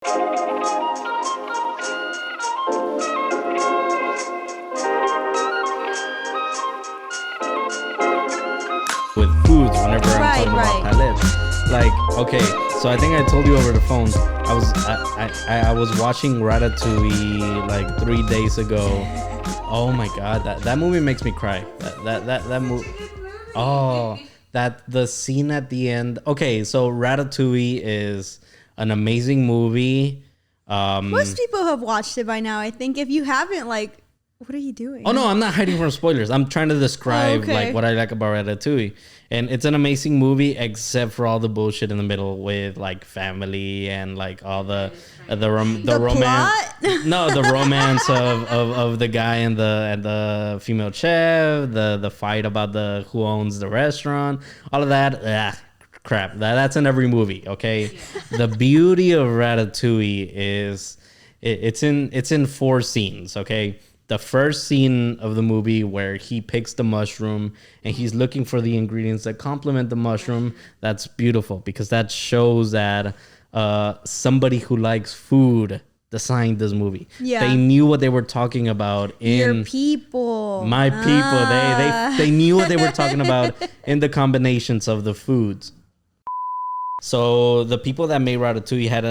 With foods whenever I'm talking about palette. Like, okay, so I think I told you over the phone. I was watching Ratatouille like 3 days ago. Oh my god, that movie makes me cry. That movie. Oh, that the scene at the end. Okay, so Ratatouille is an amazing movie. Most people have watched it by now. I think if you haven't, like, what are you doing? Oh no, I'm not hiding from spoilers. I'm trying to describe like what I like about Ratatouille, and it's an amazing movie except for all the bullshit in the middle with like family and like all the romance. No, the romance of the guy and the female chef, the fight about who owns the restaurant, all of that. Crap. That's in every movie. Okay, the beauty of Ratatouille is it's in 4 scenes. Okay. The first scene of the movie where he picks the mushroom and he's looking for the ingredients that complement the mushroom. That's beautiful because that shows that somebody who likes food designed this movie. Yeah. They knew what they were talking about Your people. My people. They knew what they were talking about in the combinations of the foods. So the people that made Ratatouille had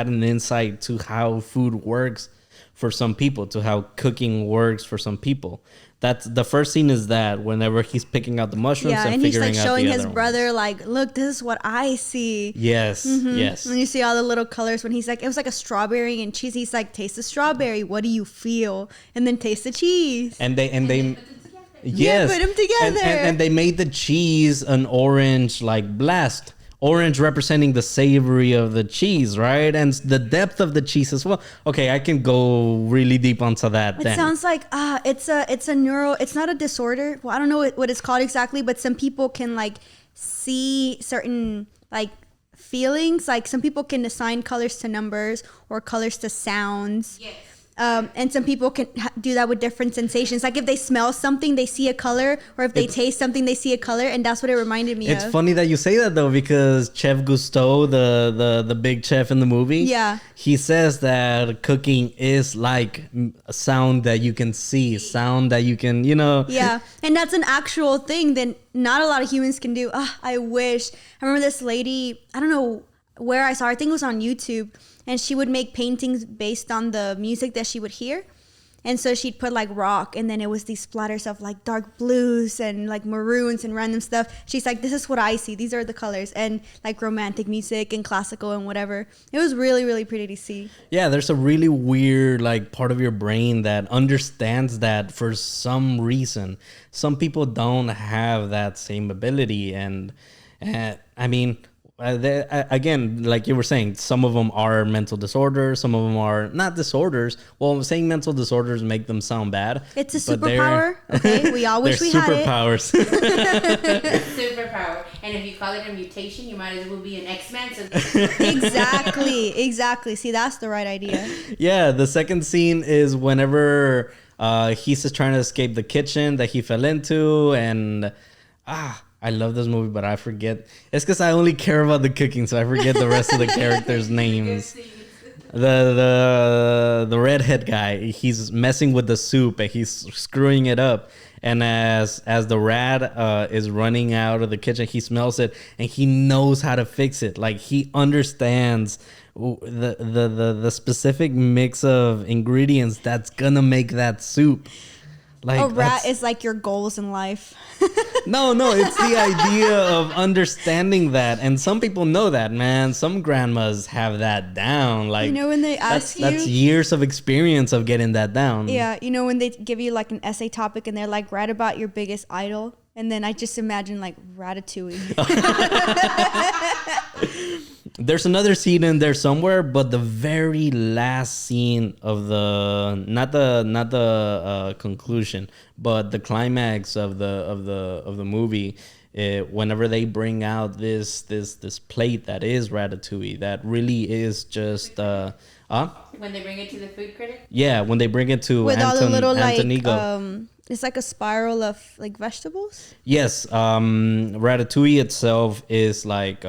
an insight to how food works for some people, to how cooking works for some people. That's the first scene is that whenever he's picking out the mushrooms and figuring out the other ones. Yeah, and he's like showing his brother, like, look, this is what I see. Yes, yes. And you see all the little colors when he's like, it was like a strawberry and cheese. He's like, taste the strawberry. What do you feel? And then taste the cheese. And they yes. Yeah, put them together. And they made the cheese an orange like blast. Orange representing the savory of the cheese, right? And the depth of the cheese as well. Okay, I can go really deep onto that. It sounds like it's not a disorder. Well, I don't know what it's called exactly, but some people can like see certain like feelings. Like some people can assign colors to numbers or colors to sounds. Yes. And some people can do that with different sensations. Like if they smell something, they see a color, or if they taste something, they see a color, and that's what it reminded me of. It's funny that you say that though, because Chef Gusteau, the big chef in the movie, he says that cooking is like a sound that you can see, sound that you can, Yeah, and that's an actual thing that not a lot of humans can do. I wish. I remember this lady, I don't know where I saw her, I think it was on YouTube, and she would make paintings based on the music that she would hear. And so she'd put like rock, and then it was these splatters of like dark blues and like maroons and random stuff. She's like, this is what I see. These are the colors, and like romantic music and classical and whatever. It was really, really pretty to see. Yeah, there's a really weird like part of your brain that understands that for some reason. Some people don't have that same ability. And I mean, again, like you were saying, some of them are mental disorders, some of them are not disorders. Well, saying mental disorders make them sound bad. It's a superpower. Okay, we all wish we had it. Superpowers. Superpower. And if you call it a mutation, you might as well be an X-Men. So Exactly. See, that's the right idea. Yeah, the second scene is whenever he's just trying to escape the kitchen that he fell into, and I love this movie, but I forget. It's because I only care about the cooking, so I forget the rest of the characters' names. The redhead guy, he's messing with the soup and he's screwing it up. And as the rat is running out of the kitchen, he smells it and he knows how to fix it. Like he understands the specific mix of ingredients that's gonna make that soup. Like, a rat is like your goals in life. No, it's the idea of understanding that. And some people know that, man. Some grandmas have that down. Like, when they ask that's years of experience of getting that down. Yeah, when they give you like an essay topic and they're like, write about your biggest idol. And then I just imagine like Ratatouille. There's another scene in there somewhere, but the very last scene of not the conclusion, but the climax of the movie, whenever they bring out this plate that is Ratatouille, that really is just when they bring it to the food critic. Yeah, when they bring it to with all the little Antonigo. It's like a spiral of like vegetables. Yes, Ratatouille itself is like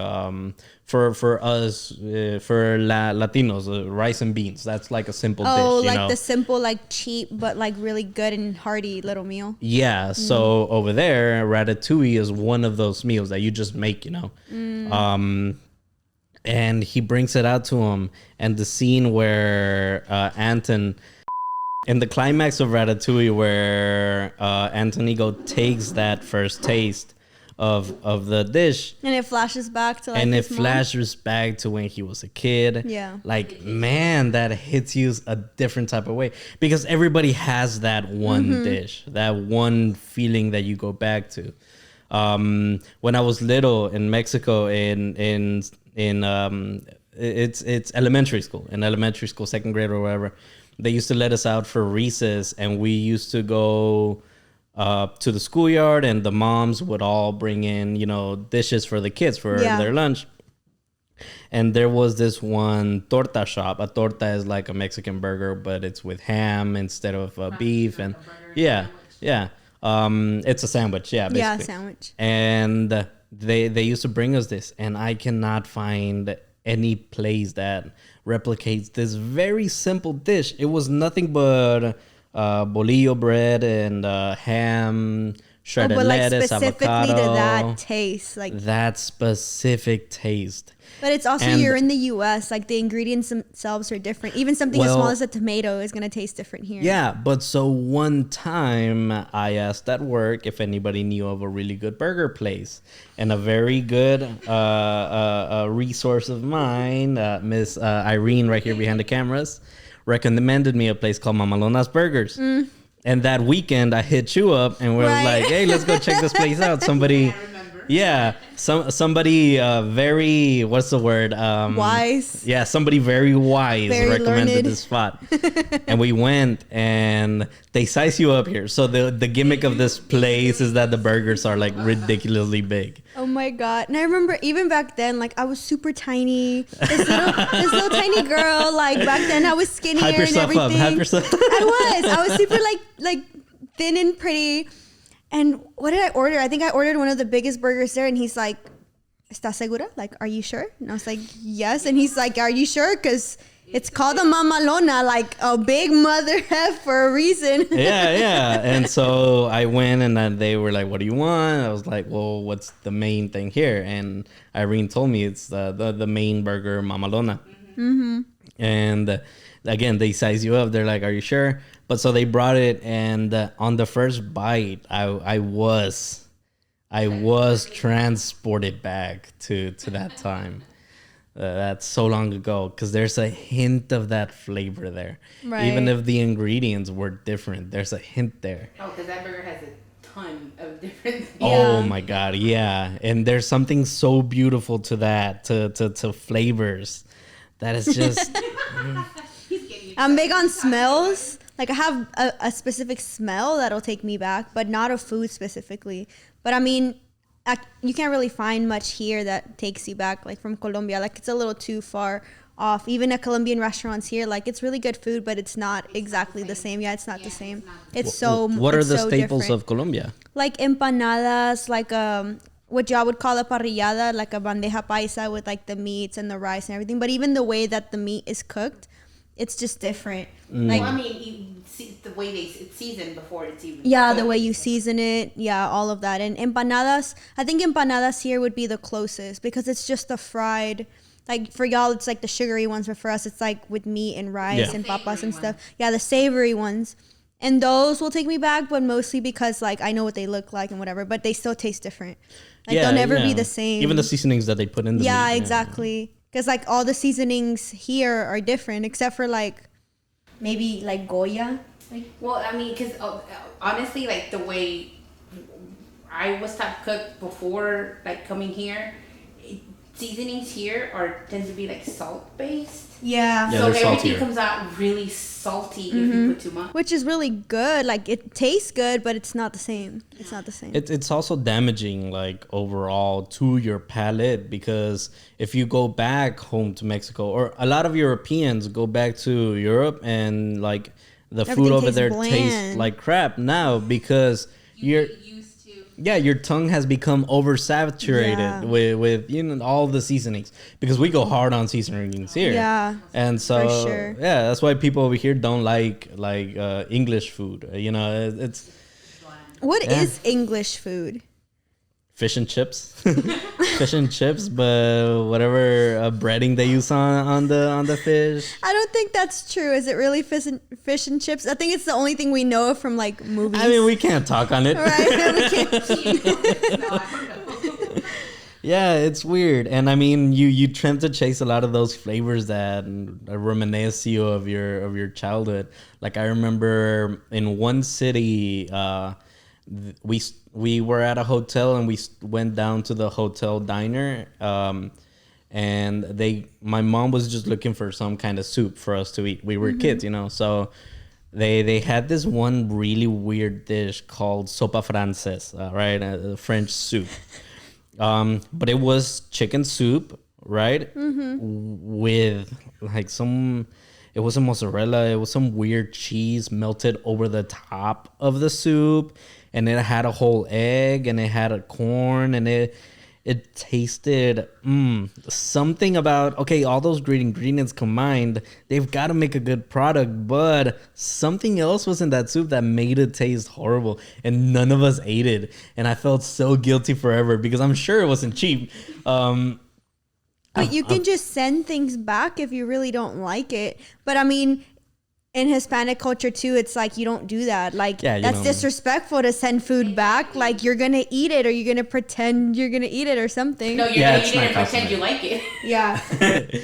for us, for Latinos, rice and beans. That's like a simple dish. Oh, like the simple, like cheap, but like really good and hearty little meal. Yeah. So over there, ratatouille is one of those meals that you just make, and he brings it out to him. And the scene where Anton, in the climax of Ratatouille, where Antonigo takes that first taste of the dish, and it flashes back to like and it his mom. flashes back to when he was a kid. Yeah. Like, man, that hits you a different type of way, because everybody has that one dish, that one feeling that you go back to. When I was little in Mexico, it's elementary school, second grade or whatever, they used to let us out for recess, and we used to go to the schoolyard, and the moms would all bring in, dishes for the kids for their lunch. And there was this one torta shop. A torta is like a Mexican burger, but it's with ham instead of beef. And it's a sandwich. Yeah, basically. Yeah, sandwich. And they used to bring us this, and I cannot find any place that replicates this very simple dish. It was nothing but bolillo bread and ham, shredded lettuce, specifically avocado. to that taste, like that specific taste. But it's also, you're in the U.S., like the ingredients themselves are different. Even something as small as a tomato is going to taste different here. Yeah, but so one time I asked at work if anybody knew of a really good burger place. And a very good resource of mine, Miss Irene right here behind the cameras, recommended me a place called Mamalona's Burgers. And that weekend I hit you up and we were like, hey, let's go check this place out. Somebody... Yeah, somebody very, what's the word? Wise. Yeah, somebody very wise recommended learned. this spot. And we went, and they size you up here. So the gimmick of this place is that the burgers are like ridiculously big. Oh my God. And I remember even back then, like I was super tiny. This little tiny girl, like back then I was skinnier Hype yourself and up. everything. Hype yourself. I was super like thin and pretty. And what did I order? I think I ordered one of the biggest burgers there. And he's like, ¿Estás segura? Like, are you sure? And I was like, yes. And he's like, are you sure? Because it's called a Mamalona, like a big mother F for a reason. Yeah. And so I went, and then they were like, what do you want? I was like, well, what's the main thing here? And Irene told me it's the main burger, Mamalona. Mm-hmm. And again, they size you up. They're like, are you sure? But so they brought it, and on the first bite, I was transported back to that time. That's so long ago, because there's a hint of that flavor there. Right. Even if the ingredients were different, there's a hint there. Oh, because that burger has a ton of different things. Oh my God, yeah. And there's something so beautiful to that, to flavors, that is just... I'm big on smells. Like I have a specific smell that'll take me back, but not of food specifically. But I mean, you can't really find much here that takes you back, like from Colombia. Like it's a little too far off. Even at Colombian restaurants here, like it's really good food, but it's not exactly the same. Yeah, it's not the same. It's so What are the staples different. of Colombia? Like empanadas, like what y'all would call a parrillada, like a bandeja paisa with like the meats and the rice and everything. But even the way that the meat is cooked, it's just different. Like, well, I mean, you see the way it's seasoned before it's even yeah, cooked. the way you season it, yeah, all of that. And empanadas, I think empanadas here would be the closest, because it's just a fried, like for y'all it's like the sugary ones, but for us it's like with meat and rice and papas and stuff. Yeah, the savory ones. And those will take me back, but mostly because like I know what they look like and whatever, but they still taste different. Like they'll never be the same. Even the seasonings that they put in the meat. Yeah, exactly. Because like all the seasonings here are different, except for like maybe like Goya. Like, well, I mean, because honestly, like the way I was taught to cook before, like coming here, seasonings here tend to be like salt based. yeah. Yeah, So they're everything saltier. comes out really salty if you put too much. Which is really good. Like it tastes good, but it's not the same. It's not the same. It's also damaging, like overall, to your palate, because if you go back home to Mexico, or a lot of Europeans go back to Europe, and like the food Everything over tastes there bland. tastes like crap now, because you're used to yeah, your tongue has become oversaturated with all the seasonings, because we go hard on seasonings here. Yeah, and so for sure. yeah, that's why people over here don't like English food. It's What is English food? fish and chips, fish and chips, but whatever breading they use on the fish. I don't think that's true. Is it really fish and chips? I think it's the only thing we know from like movies. I mean, we can't talk on it. Right? We can't. Yeah, it's weird. And I mean, you tend to chase a lot of those flavors that reminisce you of your childhood. Like I remember in one city, we were at a hotel and we went down to the hotel diner, and my mom was just looking for some kind of soup for us to eat. We were kids, so they had this one really weird dish called sopa francés, right? A French soup. But it was chicken soup, right? With like it wasn't mozzarella, it was some weird cheese melted over the top of the soup. And it had a whole egg, and it had a corn, and it tasted something about, okay, all those great ingredients combined, they've got to make a good product, but something else was in that soup that made it taste horrible, and none of us ate it. And I felt so guilty forever because I'm sure it wasn't cheap. But you can just send things back if you really don't like it. But I mean, in Hispanic culture too, it's like you don't do that. Like that's disrespectful to send food back. Like you're gonna eat it, or you're gonna pretend you're gonna eat it or something. No, you're gonna eat it and pretend you like it. Yeah.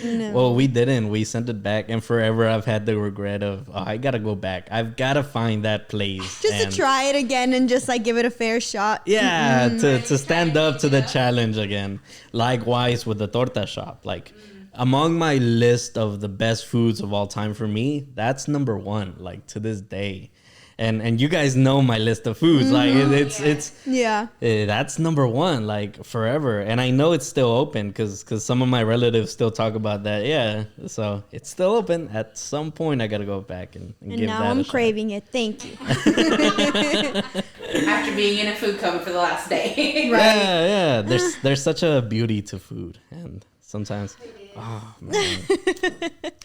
No. Well, we didn't. We sent it back, and forever I've had the regret of, I gotta go back. I've gotta find that place just to try it again and just like give it a fair shot. Yeah, to stand up to the challenge again. Likewise with the torta shop, like. Among my list of the best foods of all time for me, that's number one, like to this day. And you guys know my list of foods. Like it's that's number one, like forever. And I know it's still open because some of my relatives still talk about that. Yeah, so it's still open. At some point, I gotta go back and give that a shot. And now I'm craving it. Thank you. After being in a food coma for the last day. Right? Yeah. There's such a beauty to food, and sometimes. Oh man.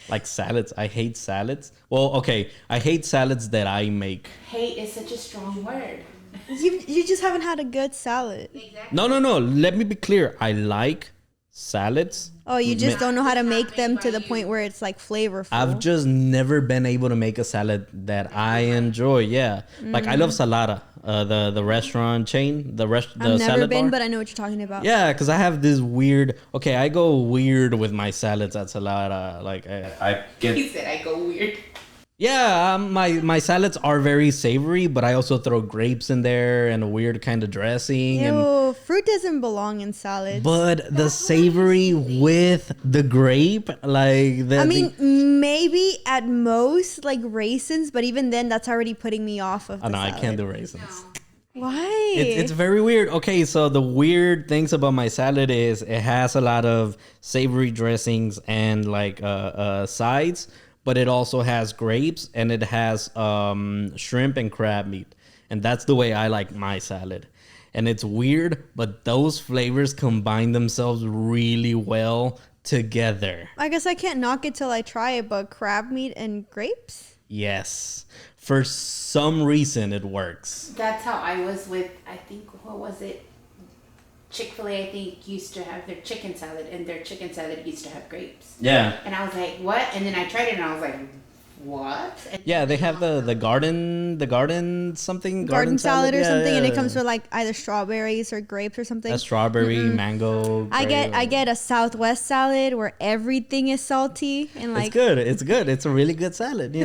Like salads. I hate salads. Well, okay. I hate salads that I make. Hate is such a strong word. You just haven't had a good salad. Exactly. No. Let me be clear. I like salads. Oh, you just don't know how to make them to the point where it's like flavorful. I've just never been able to make a salad that I enjoy. Yeah. Like I love Salada, the restaurant chain, the I've never been, bar. but I know what you're talking about. Yeah, because I have this weird. Okay, I go weird with my salads at Salada. Like I get. He said I go weird. Yeah, my salads are very savory, but I also throw grapes in there and a weird kind of dressing. Ew, fruit doesn't belong in salads. But the savory with the grape, like I mean, maybe at most like raisins, but even then, that's already putting me off of the salad. I can't do raisins. Why? It's very weird. Okay, so the weird things about my salad is it has a lot of savory dressings and like sides. But it also has grapes and it has shrimp and crab meat. And that's the way I like my salad. And it's weird, but those flavors combine themselves really well together. I guess I can't knock it till I try it, but crab meat and grapes? Yes. For some reason, it works. That's how I was with, I think, what was it? Chick-fil-A, I think, used to have their chicken salad, and their chicken salad used to have grapes. Yeah. And I was like, what? And then I tried it, and I was like, what? And yeah, they have the garden something. Garden salad or something, and it comes with like either strawberries or grapes or something. A strawberry, mango. I get a Southwest salad where everything is salty and like. It's good. It's a really good salad,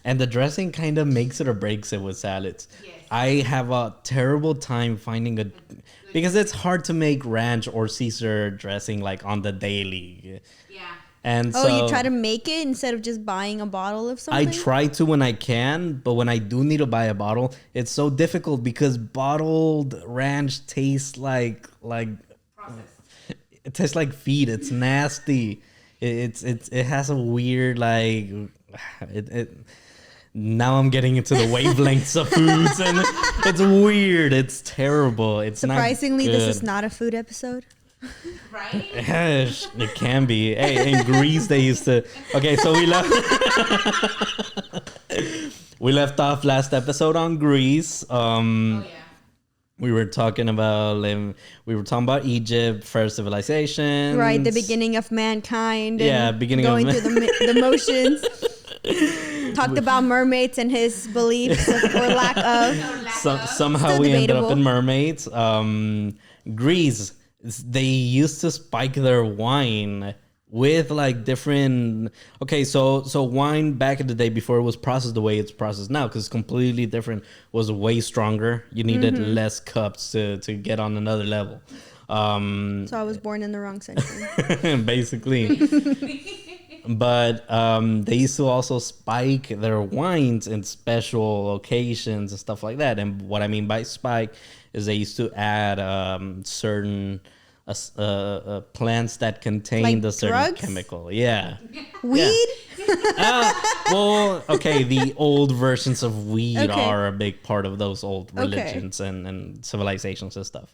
And the dressing kind of makes it or breaks it with salads. Yes. I have a terrible time finding because it's hard to make ranch or Caesar dressing like on the daily. Yeah. And so you try to make it instead of just buying a bottle of something? I try to when I can, but when I do need to buy a bottle, it's so difficult because bottled ranch tastes like processed. It tastes like feed. It's nasty. It has a weird like now I'm getting into the wavelengths of foods, and it's weird. It's terrible. It's surprisingly, not good. this is not a food episode. Right? It can be. Hey, in Greece they used to. Okay, so we left off last episode on Greece. Oh yeah. We were talking about Egypt, first civilization. Right, the beginning of mankind. Yeah, and beginning going of through the motions. Talked about mermaids and his beliefs or lack of. Somehow Still we ended up debatable. in mermaids. Greece, they used to spike their wine with like different. Okay, so wine back in the day before it was processed the way it's processed now, because it's completely different, was way stronger. You needed less cups to get on another level. So I was born in the wrong century. Basically. But they used to also spike their wines in special occasions and stuff like that. And what I mean by spike is they used to add certain plants that contained Like a certain drugs? chemical. Yeah. Weed? Well, okay, the old versions of weed Okay. are a big part of those old religions and civilizations and stuff.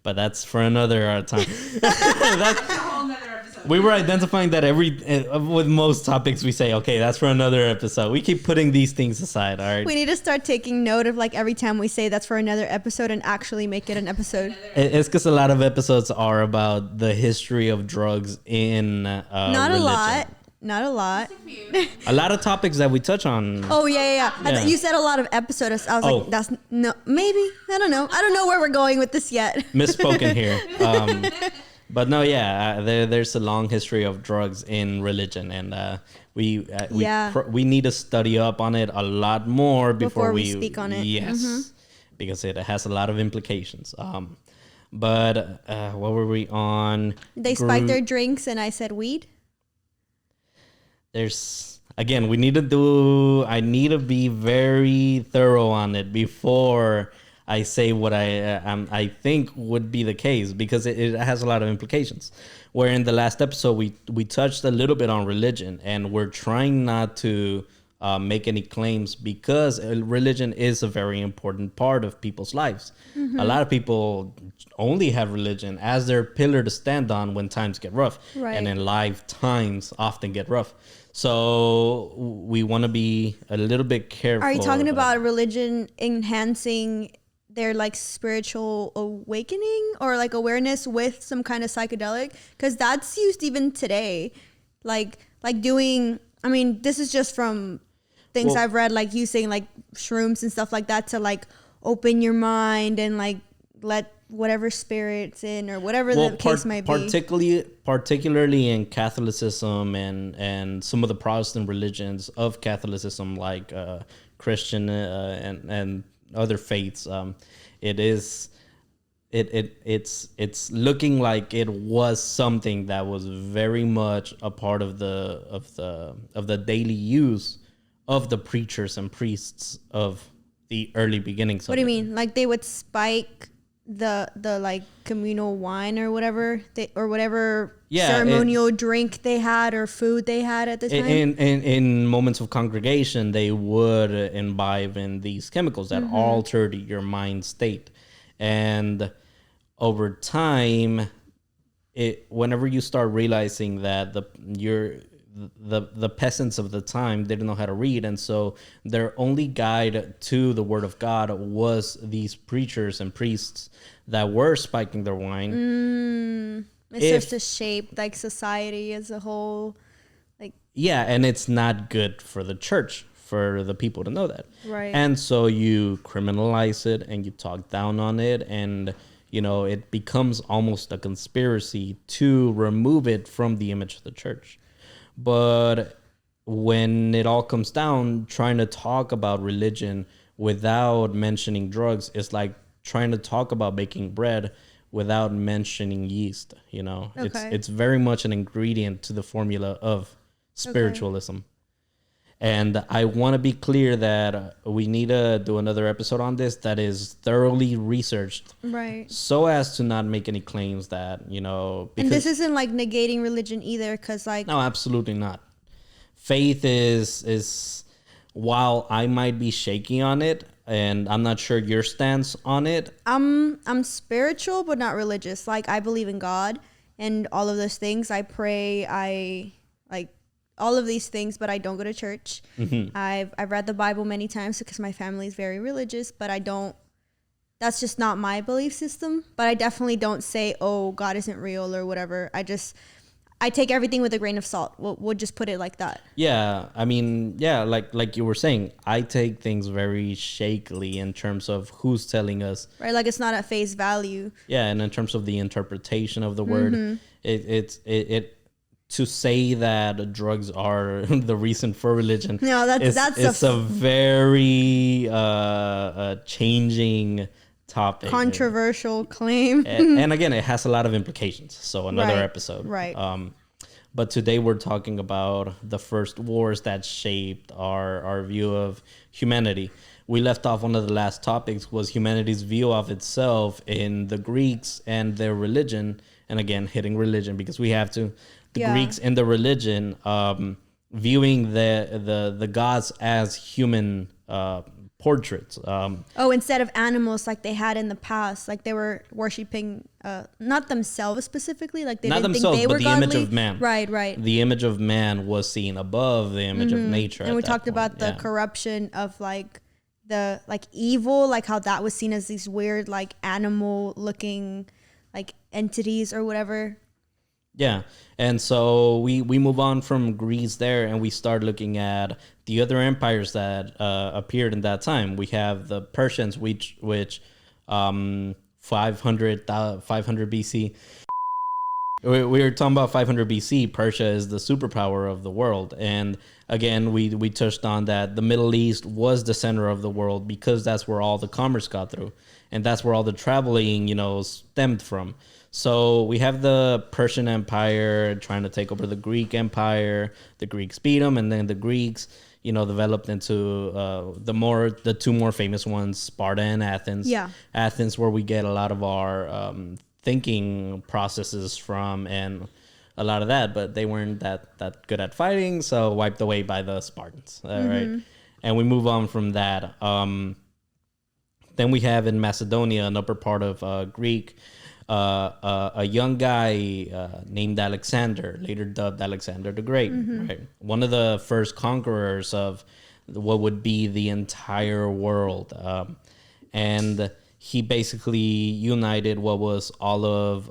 But that's for another time. That's a whole nother episode. We were identifying that with most topics we say, okay, that's for another episode. We keep putting these things aside, all right? We need to start taking note of like every time we say that's for another episode and actually make it an episode. It's because a lot of episodes are about the history of drugs in Not religion. a lot. Not a lot. A lot of topics that we touch on. Oh yeah. I Yeah. thought you said a lot of episodes. I was Oh. like, that's no, maybe. I don't know. I don't know where we're going with this yet. Misspoken here. But no, yeah, there's a long history of drugs in religion, and we need to study up on it a lot more before we speak on it. Yes, because it has a lot of implications. But what were we on? They spiked their drinks, and I said weed. There's again, I need to be very thorough on it before I say what I think would be the case, because it has a lot of implications. Where in the last episode we touched a little bit on religion, and we're trying not to make any claims, because religion is a very important part of people's lives. A lot of people only have religion as their pillar to stand on when times get rough, Right. and in life times often get rough. So we want to be a little bit careful. Are you talking about religion enhancing their like spiritual awakening or like awareness with some kind of psychedelic? Because that's used even today, like doing. I mean, this is just from things I've read, like using like shrooms and stuff like that to like open your mind and like let whatever spirits in or whatever the case might be. Particularly in Catholicism and some of the Protestant religions of Catholicism, like Christian and other faiths, it's looking like it was something that was very much a part of the daily use of the preachers and priests of the early beginnings. What do you mean? Like they would spike the like communal wine or whatever ceremonial drink they had or food they had at the time? In moments of congregation, they would imbibe in these chemicals that altered your mind state. And over time, whenever you start realizing that the peasants of the time didn't know how to read, and so their only guide to the word of God was these preachers and priests that were spiking their wine. It starts to shape like society as a whole. Like Yeah, and it's not good for the church for the people to know that. Right. And so you criminalize it and you talk down on it, and it becomes almost a conspiracy to remove it from the image of the church. But when it all comes down, trying to talk about religion without mentioning drugs is like trying to talk about baking bread without mentioning yeast. Okay. It's very much an ingredient to the formula of spiritualism. Okay. And I want to be clear that we need to do another episode on this that is thoroughly researched, right, so as to not make any claims that because, and this isn't like negating religion either, because like no, absolutely not. Faith is while I might be shaky on it, and I'm not sure your stance on it. I'm spiritual but not religious. Like, I believe in God and all of those things. I pray, I like all of these things, but I don't go to church. I've read the Bible many times because my family is very religious, but I don't, that's just not my belief system. But I definitely don't say, oh, God isn't real or whatever. I take everything with a grain of salt. We'll just put it like that. Yeah, I mean, yeah, like you were saying, I take things very shakily in terms of who's telling us. Right, like it's not at face value. Yeah, and in terms of the interpretation of the word, it to say that drugs are the reason for religion. No, that's a very changing topic, controversial claim. and again, it has a lot of implications, so another episode, right. But today we're talking about the first wars that shaped our view of humanity. We left off, one of the last topics was humanity's view of itself in the Greeks and their religion, and again hitting religion because we have to. Greeks and the religion viewing the gods as human portraits. Instead of animals like they had in the past, like they were worshiping not themselves specifically, like they not didn't themselves, think they but were the godly. image of man. Right. The image of man was seen above the image of nature. And we talked about the corruption of like the like evil, like how that was seen as these weird like animal looking like entities or whatever. Yeah, and so we move on from Greece there, and we start looking at the other empires that appeared in that time. We have the Persians, which 500 BC. We were talking about 500 BC. Persia is the superpower of the world, and again, we touched on that the Middle East was the center of the world because that's where all the commerce got through, and that's where all the traveling, stemmed from. So we have the Persian Empire trying to take over the Greek Empire. The Greeks beat them, and then the Greeks, developed into the two more famous ones, Sparta and Athens. Yeah. Athens, where we get a lot of our thinking processes from, and a lot of that, but they weren't that good at fighting, so wiped away by the Spartans. Right, and we move on from that. Then we have in Macedonia, an upper part of Greek. A young guy named Alexander, later dubbed Alexander the Great, right? One of the first conquerors of what would be the entire world. And he basically united what was all of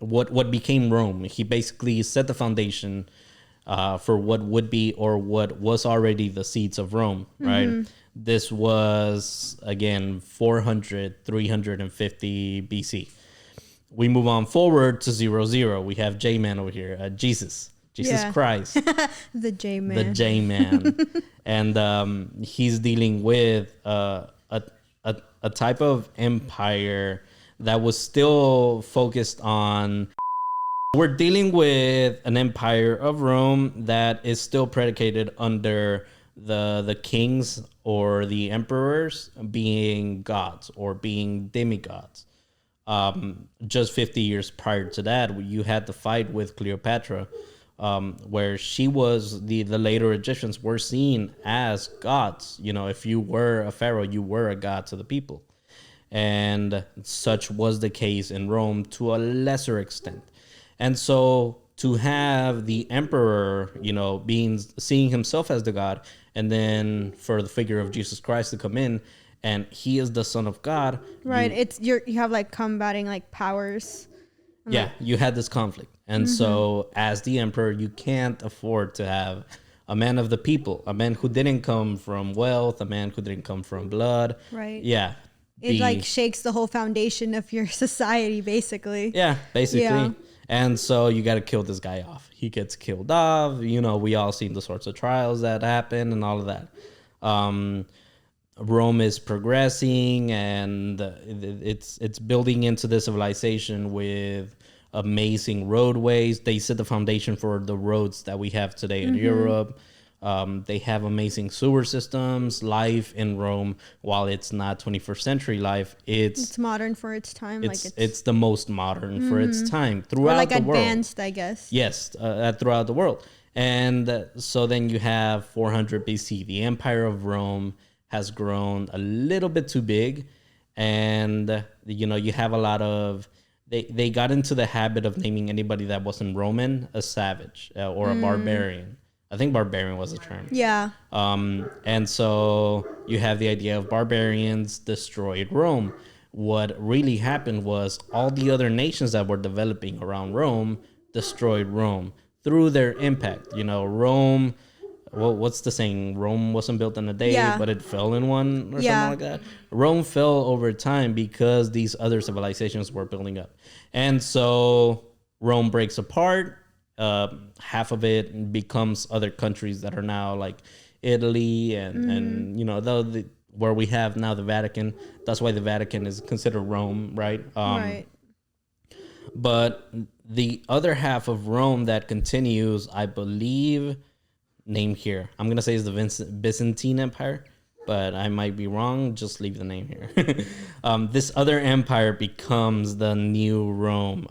what became Rome. He basically set the foundation for what would be or what was already the seats of Rome, right? This was, again, 350 BC. We move on forward to 00. We have J-Man over here, Jesus Christ. The J-Man. The J-Man. And he's dealing with a type of empire that was still focused on... We're dealing with an empire of Rome that is still predicated under the kings or the emperors being gods or being demigods. Just 50 years prior to that, you had the fight with Cleopatra, where she was, the later Egyptians were seen as gods. If you were a pharaoh, you were a god to the people. And such was the case in Rome to a lesser extent. And so to have the emperor, seeing himself as the god, and then for the figure of Jesus Christ to come in, and he is the Son of God. Right. You have like combating like powers. You had this conflict. And so as the emperor, you can't afford to have a man of the people, a man who didn't come from wealth, a man who didn't come from blood. Right. Yeah. It like shakes the whole foundation of your society, basically. Yeah, basically. Yeah. And so you got to kill this guy off. He gets killed off. We all seen the sorts of trials that happen and all of that. Rome is progressing, and it's building into the civilization with amazing roadways. They set the foundation for the roads that we have today in Europe. They have amazing sewer systems. Life in Rome, while it's not 21st century life, it's modern for its time. It's the most modern for its time throughout the world. Advanced, I guess. Yes, throughout the world. And so then you have 400 BC. The Empire of Rome has grown a little bit too big. And, you have a lot of... They got into the habit of naming anybody that wasn't Roman a savage or a barbarian. I think barbarian was the term. Yeah. And so you have the idea of barbarians destroyed Rome. What really happened was all the other nations that were developing around Rome destroyed Rome through their impact. Rome... Well, what's the saying? Rome wasn't built in a day, but it fell in one or something like that. Rome fell over time because these other civilizations were building up. And so Rome breaks apart. Half of it becomes other countries that are now like Italy and where we have now the Vatican. That's why the Vatican is considered Rome, right? Right. But the other half of Rome that continues, I believe... name here. I'm going to say is the Byzantine Empire, but I might be wrong. Just leave the name here. This other empire becomes the new Rome,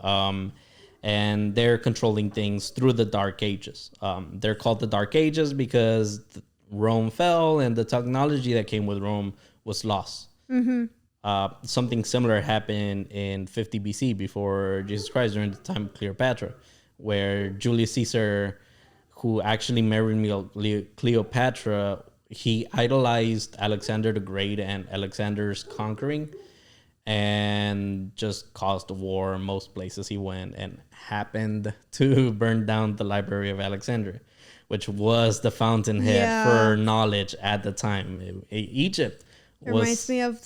and they're controlling things through the Dark Ages. They're called the Dark Ages because Rome fell and the technology that came with Rome was lost. Mm-hmm. Something similar happened in 50 BC before Jesus Christ during the time of Cleopatra, where Julius Caesar... who actually married Cleopatra, he idolized Alexander the Great and Alexander's conquering and just caused a war in most places he went and happened to burn down the Library of Alexandria, which was the fountainhead for knowledge at the time. Egypt reminds me of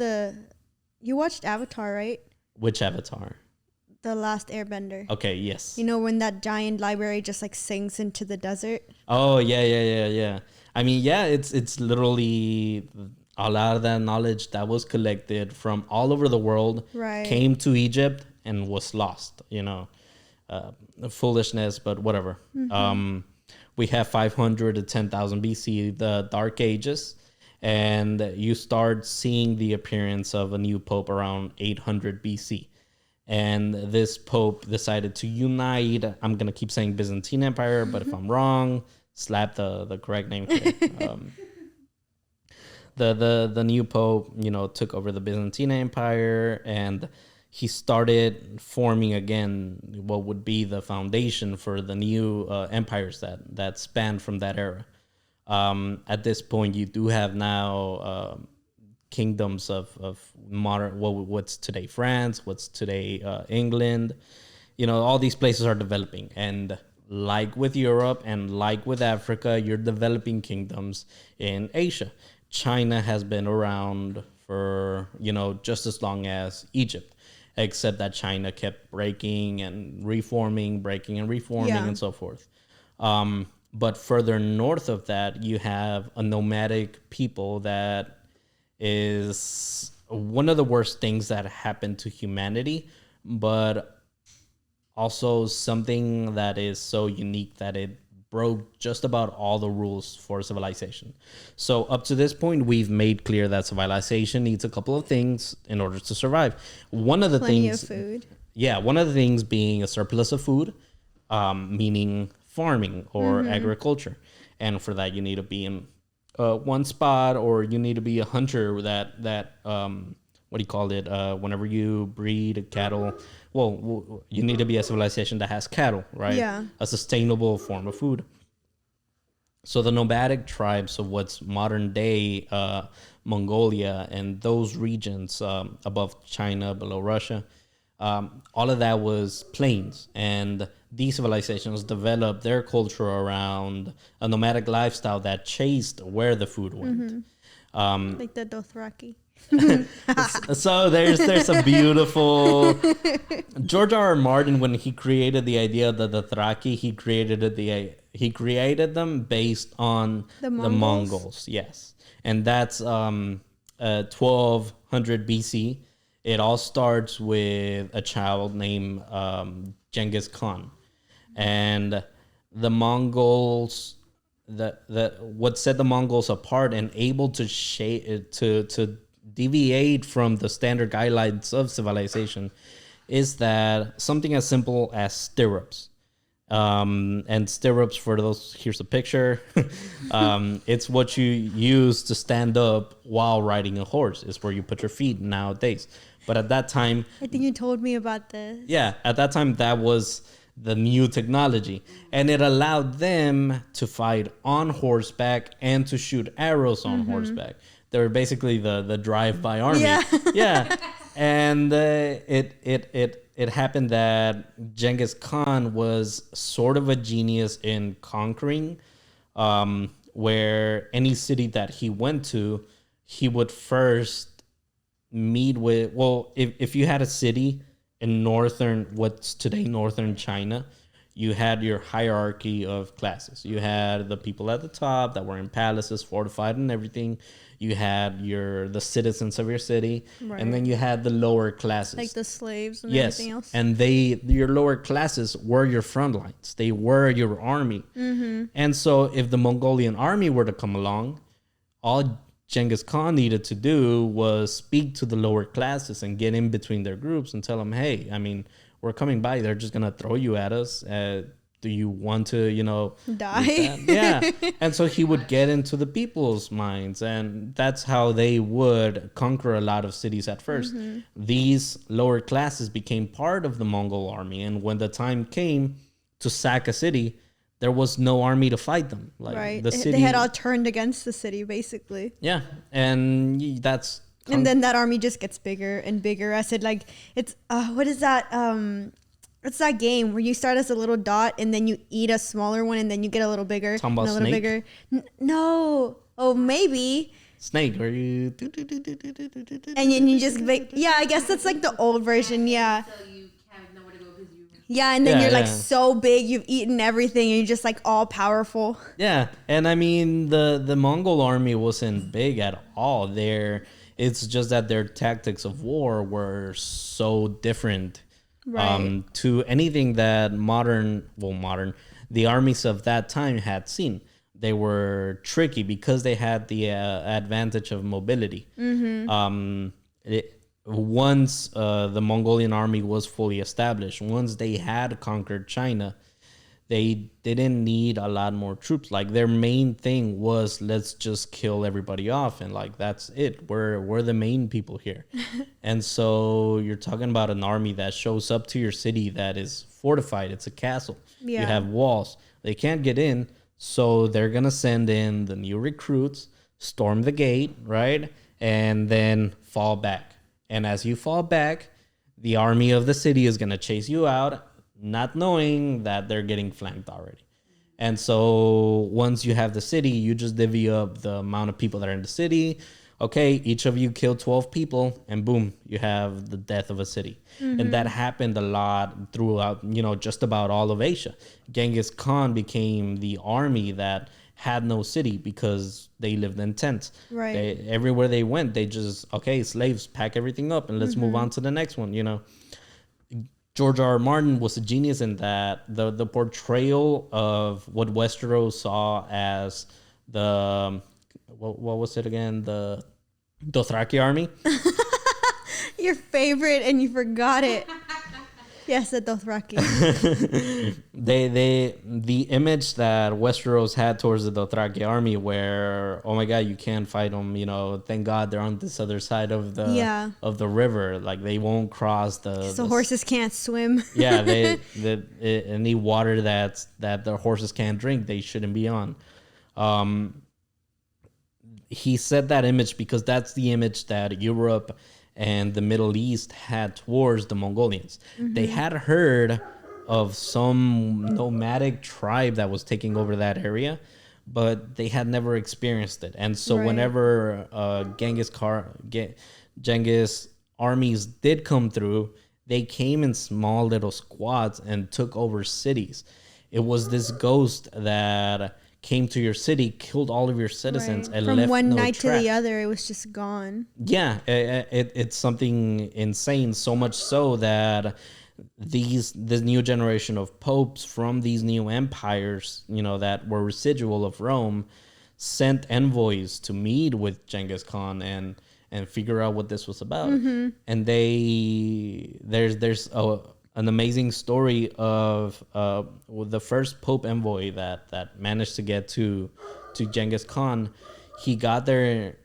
you watched Avatar, right? Which Avatar? The Last Airbender. Okay, yes. When that giant library just like sinks into the desert? Oh, yeah. I mean, yeah, it's literally a lot of that knowledge that was collected from all over the world came to Egypt and was lost, foolishness, but whatever. Mm-hmm. We have 500 to 10,000 BC, the Dark Ages, and you start seeing the appearance of a new pope around 800 BC. And this pope decided to unite. I'm gonna keep saying Byzantine Empire, but if I'm wrong, slap the correct name. The new pope, took over the Byzantine Empire, and he started forming again what would be the foundation for the new empires that spanned from that era. At this point, you do have now. Kingdoms of modern what's today France, what's today England, all these places are developing, and like with Europe and like with Africa, you're developing kingdoms in Asia. China has been around for just as long as Egypt, except that China kept breaking and reforming and so forth. But further north of that, you have a nomadic people that is one of the worst things that happened to humanity, but also something that is so unique that it broke just about all the rules for civilization. So up to this point, we've made clear that civilization needs a couple of things in order to survive. One of the things, plenty of food. Yeah, one of the things being a surplus of food, meaning farming or agriculture, and for that you need to be in one spot, or you need to be a hunter that what do you call it? Whenever you breed cattle, well, you need to be a civilization that has cattle, right? Yeah. A sustainable form of food. So the nomadic tribes of what's modern day Mongolia and those regions above China, below Russia, all of that was plains, and these civilizations developed their culture around a nomadic lifestyle that chased where the food went. Like the Dothraki. So there's a beautiful George R. R. Martin, when he created the idea of the Dothraki, he created them based on the Mongols. Yes, and that's 1200 BC. It all starts with a child named Genghis Khan, and the Mongols. What set the Mongols apart and able to to deviate from the standard guidelines of civilization is that something as simple as stirrups. And stirrups, for those, here's a picture. It's what you use to stand up while riding a horse. It's where you put your feet nowadays. But at that time, I think you told me about this. yeah, at that time, that was the new technology. And it allowed them to fight on horseback and to shoot arrows on horseback. They were basically the drive-by army. Yeah. Yeah. And it happened that Genghis Khan was sort of a genius in conquering, where any city that he went to, he would first meet with, well, if you had a city in what's today northern China, you had your hierarchy of classes. You had the people at the top that were in palaces, fortified and everything. You had the citizens of your city, Right. and then you had the lower classes, Like the slaves and yes, everything else. and your lower classes were your front lines. They were your army. And so if the Mongolian army were to come along, all Genghis Khan needed to do was speak to the lower classes and get in between their groups and tell them, hey, I mean, we're coming by. They're just going to throw you at us. Do you want to, Die? Yeah. And so he would get into the people's minds. And that's how they would conquer a lot of cities at first. These lower classes became part of the Mongol army. And when the time came to sack a city, there was no army to fight them. Like Right. the city, They had all turned against the city, basically. yeah, and that's And then that army just gets bigger and bigger. I said, like, it's, what is that? It's that game where you start as a little dot and then you eat a smaller one and then you get a little bigger. Talking about and a little Snake? bigger. No. Oh, maybe. Snake, where you And then you just make, yeah, I guess that's like the old version. Yeah. So you can't know where to go because you. Yeah. And then Yeah, you're like yeah. so big, you've eaten everything and you're just like all powerful. Yeah, and I mean the Mongol army wasn't big at all. It's just that their tactics of war were so different Right. to anything that the armies of that time had seen. They were tricky because they had the advantage of mobility. Once the Mongolian army was fully established, once they had conquered China, they didn't need a lot more troops. Like their main thing was, let's just kill everybody off, and like that's it. We're the main people here. And so you're talking about an army that shows up to your city that is fortified. It's a castle. Yeah. You have walls. They can't get in, so they're gonna send in the new recruits, storm the gate, right, and then fall back. And as you fall back, the army of the city is gonna chase you out, not knowing that they're getting flanked already. And so once you have the city, you just divvy up the amount of people that are in the city. Okay, each of you kill 12 people, and boom, you have the death of a city. And that happened a lot throughout, just about all of Asia. Genghis Khan became the army that had no city because they lived in tents. Right. Everywhere they went, they just, okay, slaves, pack everything up and let's move on to the next one, George R. R. Martin was a genius in that the portrayal of what Westeros saw as the what was it again, the Dothraki army. Your favorite, and you forgot it. Yes, the Dothraki. The image that Westeros had towards the Dothraki army, where, oh my god, you can't fight them, thank God they're on this other side of the river, like they won't cross So horses can't swim. yeah, any water that the horses can't drink, they shouldn't be on. He said that image because that's the image that Europe and the Middle East had towards the Mongolians. They had heard of some nomadic tribe that was taking over that area, but they had never experienced it. And so Right. whenever Genghis armies did come through, they came in small little squads and took over cities. It was this ghost that came to your city, killed all of your citizens, Right. and From left one no night track. to the other, it was just gone. Yeah, it's something insane. So much so that this new generation of popes from these new empires, that were residual of Rome, sent envoys to meet with Genghis Khan and figure out what this was about. And there's an amazing story of the first Pope envoy that managed to get to Genghis Khan. He got there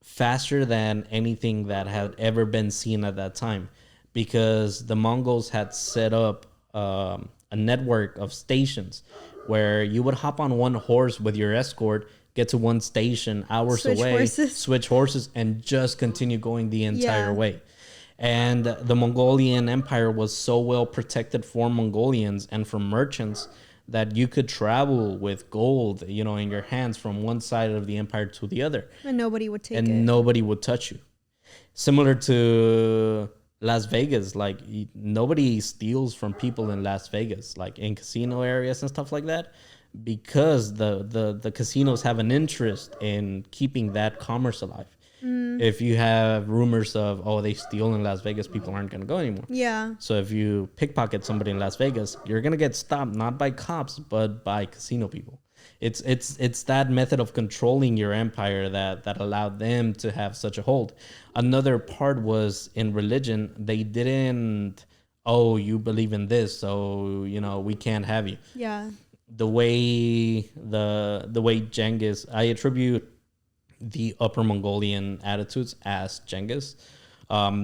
faster than anything that had ever been seen at that time, because the Mongols had set up a network of stations where you would hop on one horse with your escort, get to one station hours away, switch horses, and just continue going the entire way. And the Mongolian Empire was so well protected for Mongolians and from merchants that you could travel with gold, in your hands from one side of the empire to the other. And nobody would take it. And nobody would touch you. Similar to Las Vegas, like nobody steals from people in Las Vegas, like in casino areas and stuff like that, because the casinos have an interest in keeping that commerce alive. If you have rumors of, they steal in Las Vegas, people aren't going to go anymore. Yeah. So if you pickpocket somebody in Las Vegas, you're going to get stopped not by cops, but by casino people. It's that method of controlling your empire that allowed them to have such a hold. Another part was in religion. They didn't, you believe in this, so, we can't have you. Yeah. The way Genghis, I attribute the Upper Mongolian attitudes as Genghis.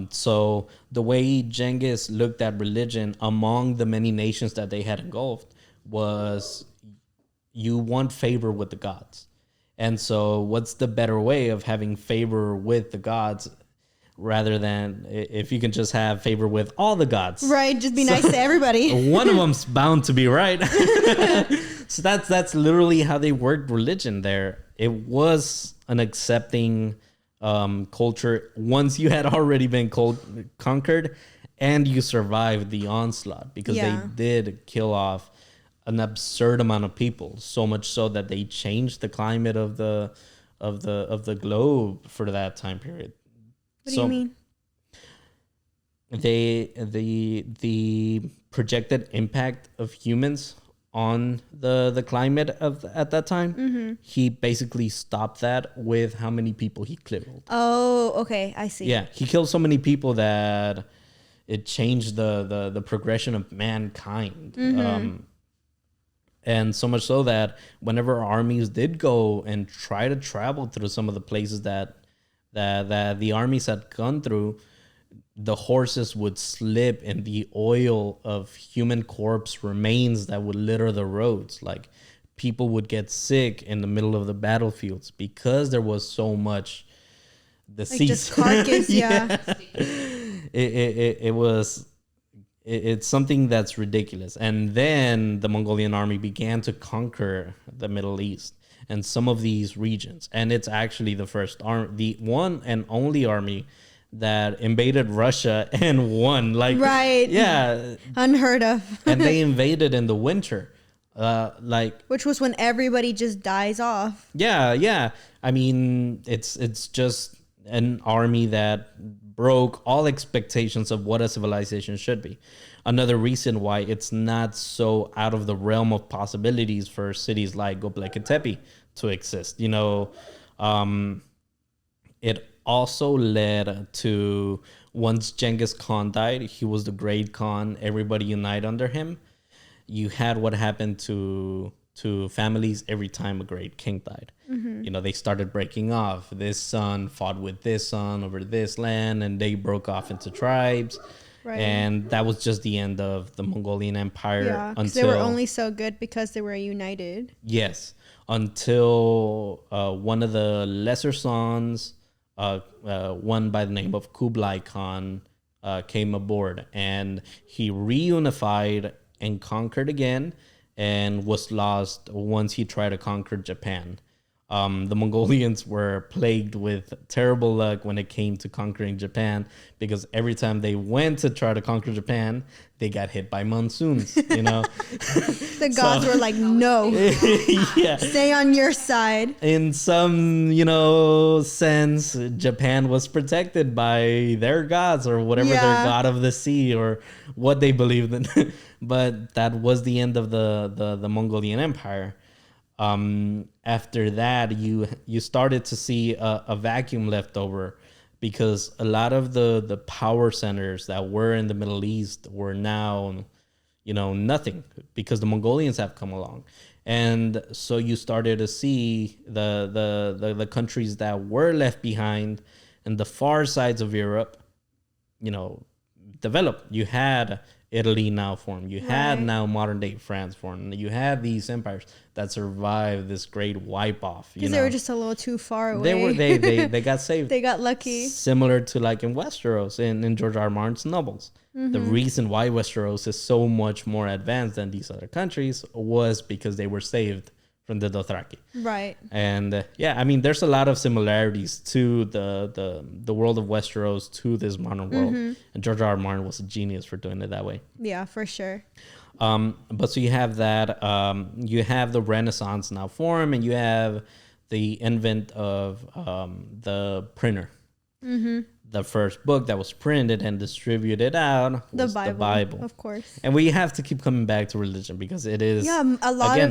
So the way Genghis looked at religion among the many nations that they had engulfed was, you want favor with the gods. And so what's the better way of having favor with the gods rather than if you can just have favor with all the gods? Right, just be nice to everybody. One of them's bound to be right. So that's literally how they worked religion there. It was an accepting culture once you had already been conquered and you survived the onslaught, because they did kill off an absurd amount of people, so much so that they changed the climate of the globe for that time period. What do you mean? The projected impact of humans on the climate at that time, he basically stopped that with how many people he killed. Oh, okay, I see. Yeah, he killed so many people that it changed the progression of mankind. And so much so that whenever armies did go and try to travel through some of the places that the armies had gone through, the horses would slip in the oil of human corpse remains that would litter the roads. Like, people would get sick in the middle of the battlefields because there was so much disease. Like just carcass, yeah. It's something that's ridiculous. And then the Mongolian army began to conquer the Middle East and some of these regions. And it's actually the one and only army that invaded Russia and won. Like, right. Yeah. Unheard of. And they invaded in the winter. Which was when everybody just dies off. Yeah. I mean, it's just an army that broke all expectations of what a civilization should be. Another reason why it's not so out of the realm of possibilities for cities like Göbekli Tepe to exist. It also led to, once Genghis Khan died, he was the great Khan, everybody unite under him. You had what happened to families every time a great king died. They started breaking off. This son fought with this son over this land, and they broke off into tribes. Right. And that was just the end of the Mongolian Empire. Yeah, because they were only so good because they were united. Yes, until one of the lesser sons, one by the name of Kublai Khan, came aboard, and he reunified and conquered again, and was lost once he tried to conquer Japan. The Mongolians were plagued with terrible luck when it came to conquering Japan, because every time they went to try to conquer Japan, they got hit by monsoons, The gods were like, no, yeah. Stay on your side. In some, sense, Japan was protected by their gods or whatever, their god of the sea or what they believed in. But that was the end of the Mongolian Empire. After that, you started to see a vacuum left over, because a lot of the power centers that were in the Middle East were now, nothing, because the Mongolians have come along. And so you started to see the countries that were left behind in the far sides of Europe, develop. You had Italy now formed. You had now modern day France formed. You had these empires that survived this great wipe off. Because they were just a little too far away. They got saved. They got lucky. Similar to like in Westeros in George R. R. Martin's novels. Mm-hmm. The reason why Westeros is so much more advanced than these other countries was because they were saved from the Dothraki. Right. And there's a lot of similarities to the world of Westeros to this modern world. Mm-hmm. And George R. R. Martin was a genius for doing it that way. Yeah, for sure. But so you have that, you have the Renaissance now form, and you have the advent of the printer. Mm-hmm. The first book that was printed and distributed out was the Bible. Of course. And we have to keep coming back to religion because it is... Yeah,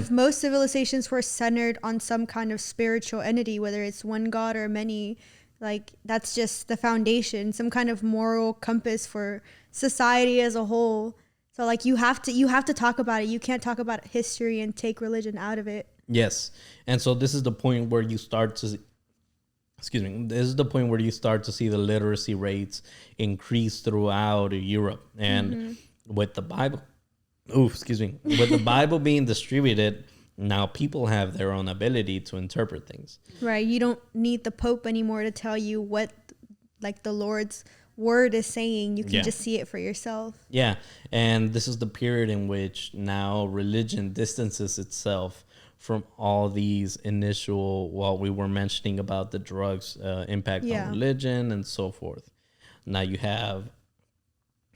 most civilizations were centered on some kind of spiritual entity, whether it's one god or many. Like, that's just the foundation, some kind of moral compass for society as a whole. So, like, you have to talk about it. You can't talk about history and take religion out of it. Yes. And so this is the point where you start to... This is the point where you start to see the literacy rates increase throughout Europe. And with the Bible, with the Bible being distributed, now people have their own ability to interpret things. Right. You don't need the Pope anymore to tell you what, like, the Lord's word is saying. You can just see it for yourself. Yeah. And this is the period in which now religion distances itself from all these initial, we were mentioning about the drugs impact on religion and so forth. Now you have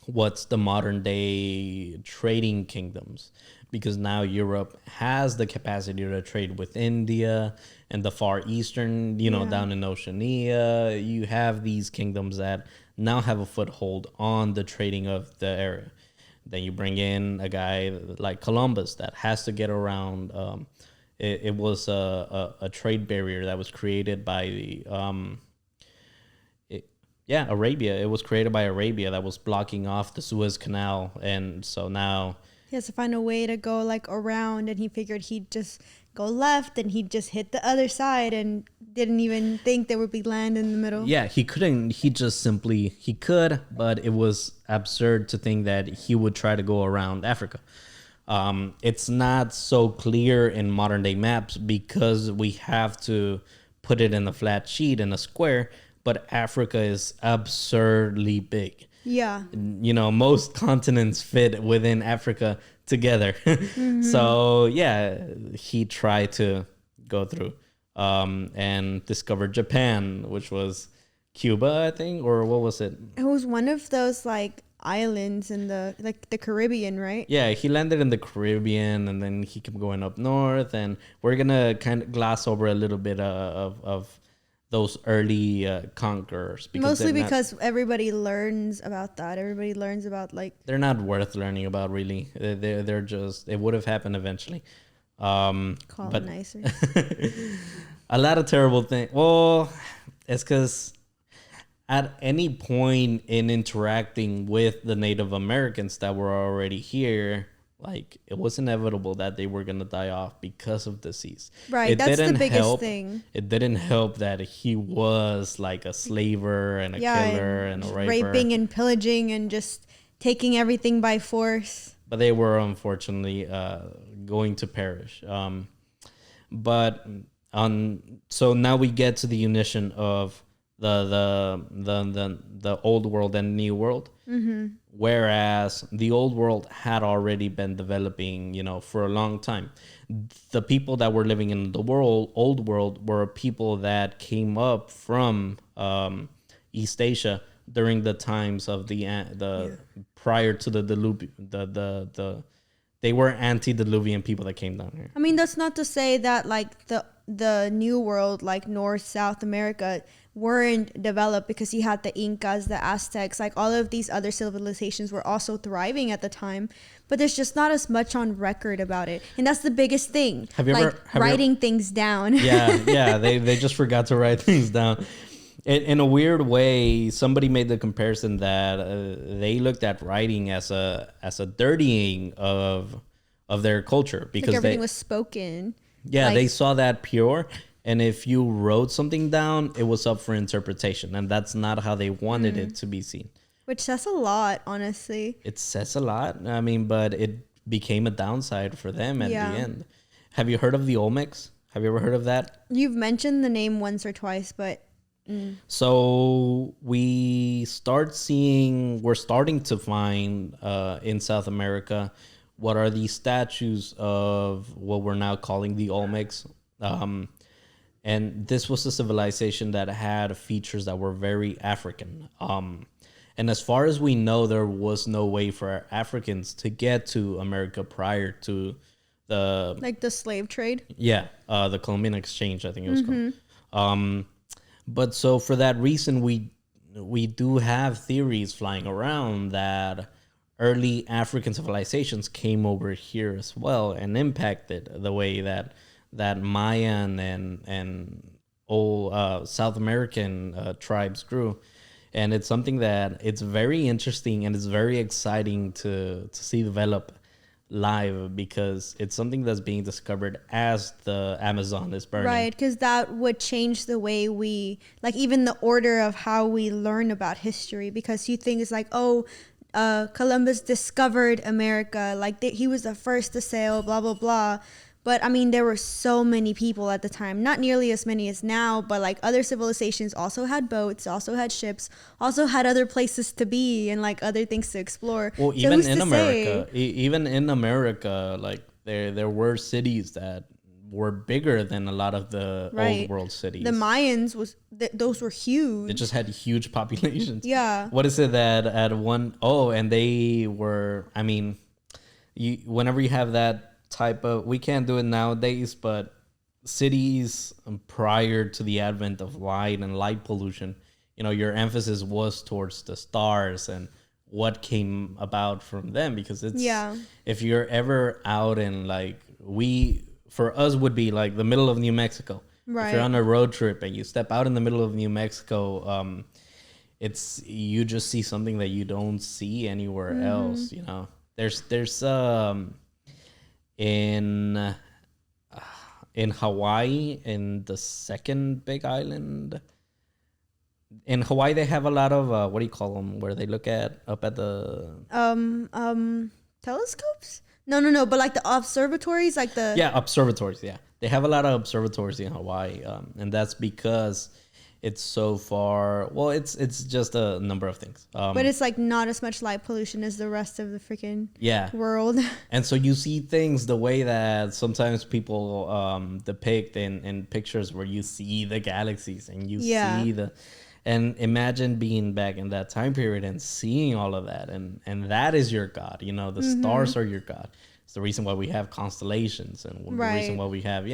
what's the modern day trading kingdoms, because now Europe has the capacity to trade with India and the Far Eastern, down in Oceania. You have these kingdoms that now have a foothold on the trading of the area. Then you bring in a guy like Columbus that has to get around. It was a trade barrier that was created by Arabia. It was created by Arabia that was blocking off the Suez Canal. And so now he has to find a way to go like around, and he figured he'd just go left and he'd just hit the other side and didn't even think there would be land in the middle. Yeah, he couldn't. He could, but it was absurd to think that he would try to go around Africa. It's not so clear in modern day maps because we have to put it in a flat sheet in a square, but Africa is absurdly big. Yeah. Most continents fit within Africa together. Mm-hmm. So he tried to go through, and discovered Japan, which was Cuba, I think, or what was it? It was one of those like islands in the Caribbean, right? Yeah, he landed in the Caribbean, and then he kept going up north, and we're gonna kind of gloss over a little bit of those early conquerors, because everybody learns about that. Everybody learns about they're not worth learning about, really. They're just, it would have happened eventually. Colonizers. A lot of terrible things. Well, it's because at any point in interacting with the Native Americans that were already here, it was inevitable that they were going to die off because of disease. Right, that's the biggest thing. It didn't help that he was like a slaver and a killer and a raper. Raping and pillaging and just taking everything by force. But they were unfortunately going to perish. So now we get to the unition of the old world and new world. Mm-hmm. Whereas the old world had already been developing, for a long time. The people that were living in the old world were people that came up from East Asia during the times of prior to the Diluvian. They were antediluvian people that came down here. I mean, that's not to say that the new world, like North, South America, weren't developed, because you had the Incas, the Aztecs, all of these other civilizations were also thriving at the time, but there's just not as much on record about it. And that's the biggest thing. Writing things down. Yeah, they just forgot to write things down. in a weird way, somebody made the comparison that they looked at writing as a dirtying of their culture, because like everything was spoken. Yeah, like, they saw that pure, and if you wrote something down, it was up for interpretation, and that's not how they wanted it to be seen. Which says a lot, honestly. It says a lot. I mean, but it became a downside for them at the end. Have you heard of the Olmecs? Have you ever heard of that? You've mentioned the name once or twice, but... So we're starting to find in South America what are these statues of what we're now calling the Olmecs. And this was a civilization that had features that were very African. And as far as we know, there was no way for Africans to get to America prior to the slave trade. Yeah, the Columbian Exchange, I think it was called. But so for that reason, we do have theories flying around that early African civilizations came over here as well and impacted the way that Mayan and old South American tribes grew. And it's something that it's very interesting and it's very exciting to see develop live, because it's something that's being discovered as the Amazon is burning. Right, because that would change the way we, like, even the order of how we learn about history, because you think it's like, Columbus discovered America, like he was the first to sail, blah, blah, blah. But I mean, there were so many people at the time, not nearly as many as now, but like other civilizations also had boats, also had ships, also had other places to be and like other things to explore. Well, even in America, like there were cities that were bigger than a lot of the old world cities. The Mayans those were huge. They just had huge populations. Yeah. What is it that at one? Oh, and they were. I mean, whenever you have that type of, we can't do it nowadays, but cities prior to the advent of light and light pollution, your emphasis was towards the stars and what came about from them, because it's if you're ever out in for us would be like the middle of New Mexico. Right. If you're on a road trip and you step out in the middle of New Mexico, you just see something that you don't see anywhere else. There's in Hawaii, in the second big island. In Hawaii, they have a lot of what do you call them? Where they look up at the telescopes? No, but like the observatories, like the observatories. Yeah, they have a lot of observatories in Hawaii, and that's because it's so far. Well, it's just a number of things. But it's like not as much light pollution as the rest of the freaking world. And so you see things the way that sometimes people depict in pictures, where you see the galaxies and you see and imagine being back in that time period and seeing all of that, and that is your God. The stars are your God. It's the reason why we have constellations, and the reason why we have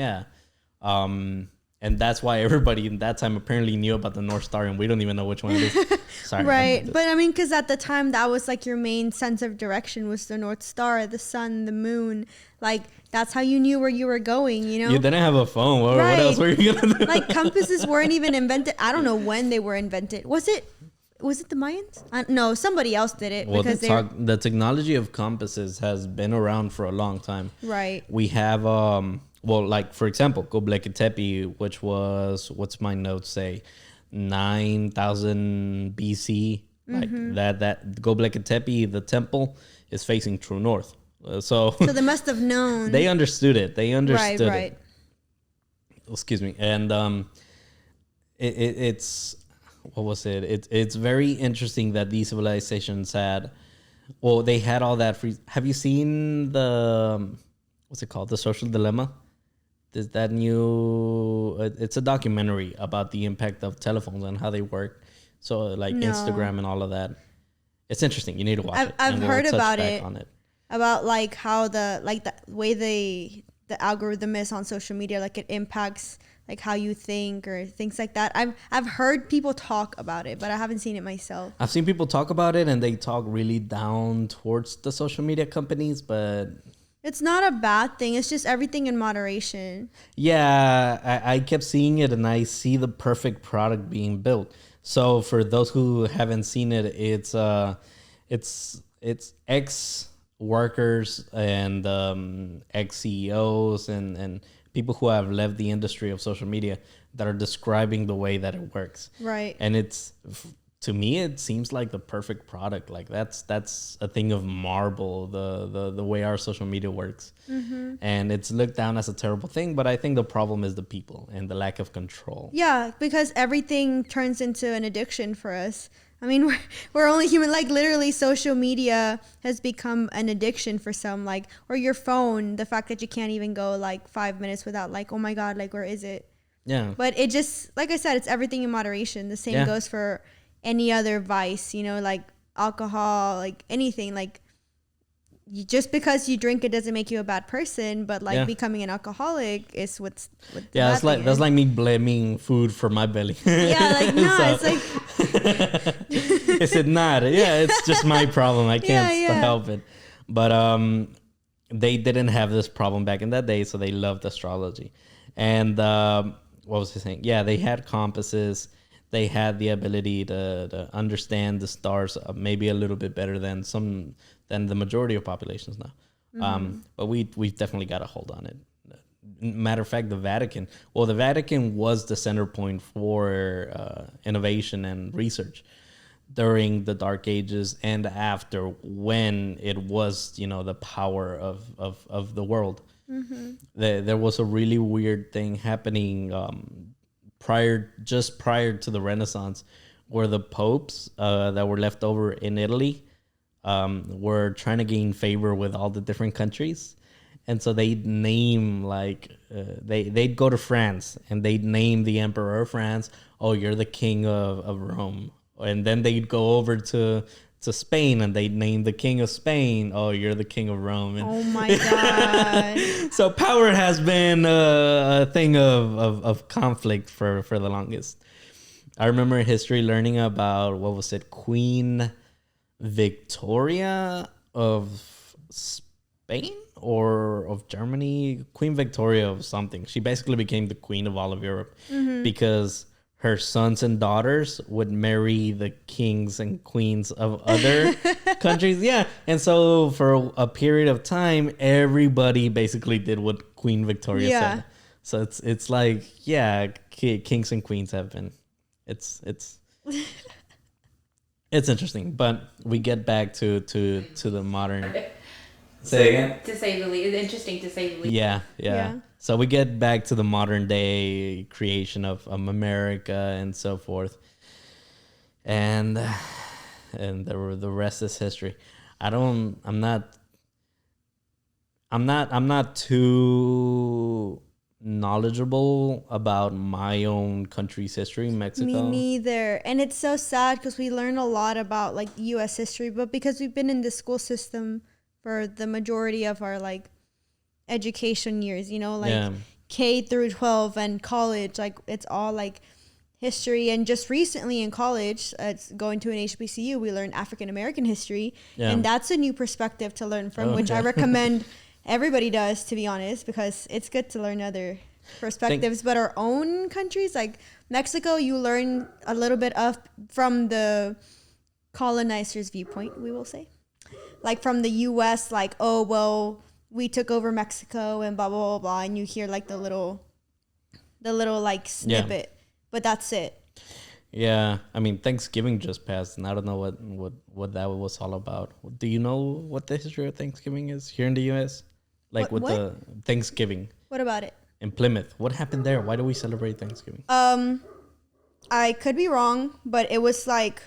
and that's why everybody in that time apparently knew about the North Star, and we don't even know which one it is. Sorry. Right. But I mean, because at the time, that was like your main sense of direction was the North Star, the sun, the moon. Like, that's how you knew where you were going, You didn't have a phone. What else were you going to do? Like, compasses weren't even invented. I don't know when they were invented. Was it the Mayans? No, somebody else did it. Well, the technology of compasses has been around for a long time. Right. We have... like, for example, Göbekli Tepe, which was, what's my notes say, 9,000 BC. Like that Göbekli Tepe, the temple, is facing true north. So they must have known. They understood it. Right. It. Excuse me. And it's what was it? It's very interesting that these civilizations had. Well, they had all that free. Have you seen the what's it called? The Social Dilemma. Is that new? It's a documentary about the impact of telephones and how they work. So like Instagram and all of that. It's interesting. You need to watch it. I've heard about it. About like how the way the algorithm is on social media, like it impacts like how you think or things like that. I've heard people talk about it, but I haven't seen it myself. I've seen people talk about it, and they talk really down towards the social media companies, but It's not a bad thing. It's just everything in moderation. Yeah, I kept seeing it, and I see the perfect product being built. So for those who haven't seen it, it's ex workers and ex CEOs and people who have left the industry of social media that are describing the way that it works. Right. And to me, it seems like the perfect product. Like that's a thing of marble, the way our social media works. Mm-hmm. And it's looked down as a terrible thing, but I think the problem is the people and the lack of control. Yeah, because everything turns into an addiction for us. I mean, we're only human. Like, literally, social media has become an addiction for some. Like, or your phone, the fact that you can't even go like 5 minutes without like, oh my God, like, where is it? Yeah. But it just, like I said, it's everything in moderation. The same goes for any other vice, like alcohol, like anything. Like, just because you drink it doesn't make you a bad person, but like becoming an alcoholic is what's that's like me blaming food for my belly. Yeah, like no, it's like is it not? Yeah, it's just my problem. I can't help it. But they didn't have this problem back in that day, so they loved astrology. And what was I saying? Yeah, they had compasses. They had the ability to understand the stars maybe a little bit better than the majority of populations now. Mm-hmm. But we've definitely got a hold on it. Matter of fact, the Vatican was the center point for innovation and research during the Dark Ages and after, when it was, the power of the world. Mm-hmm. There was a really weird thing happening prior to the Renaissance, where the popes that were left over in Italy were trying to gain favor with all the different countries. And so they'd name, they'd go to France and they'd name the emperor of France, oh, you're the king of Rome. And then they'd go over to Spain and they'd name the king of Spain, oh, you're the king of Rome. And oh my God. So power has been a thing of conflict for the longest. I remember in history learning about, what was it, Queen Victoria of Spain or of Germany? Queen Victoria of something. She basically became the queen of all of Europe because her sons and daughters would marry the kings and queens of other countries. Yeah. And so for a period of time, everybody basically did what Queen Victoria said. So it's like, kings and queens have been, it's interesting, but we get back to the modern. Say again? To say the least. It's interesting to say the least. Yeah. So we get back to the modern day creation of America and so forth, and the rest is history. I'm not too knowledgeable about my own country's history, Mexico. Me neither. And it's so sad because we learn a lot about like U.S. history, but because we've been in the school system for the majority of our like education years, K through 12 and college, like it's all like history. And just recently in college, going to an HBCU, we learned African American history, and that's a new perspective to learn from, which I recommend everybody does, to be honest, because it's good to learn other perspectives. But our own countries, like Mexico, you learn a little bit from the colonizer's viewpoint, we will say. Like from the U.S., like, oh, well, we took over Mexico and blah, blah, blah, blah. And you hear like the little like snippet, but that's it. Yeah. I mean, Thanksgiving just passed and I don't know what that was all about. Do you know what the history of Thanksgiving is here in the U.S.? Like what? The Thanksgiving. What about it? In Plymouth. What happened there? Why do we celebrate Thanksgiving? I could be wrong, but it was like,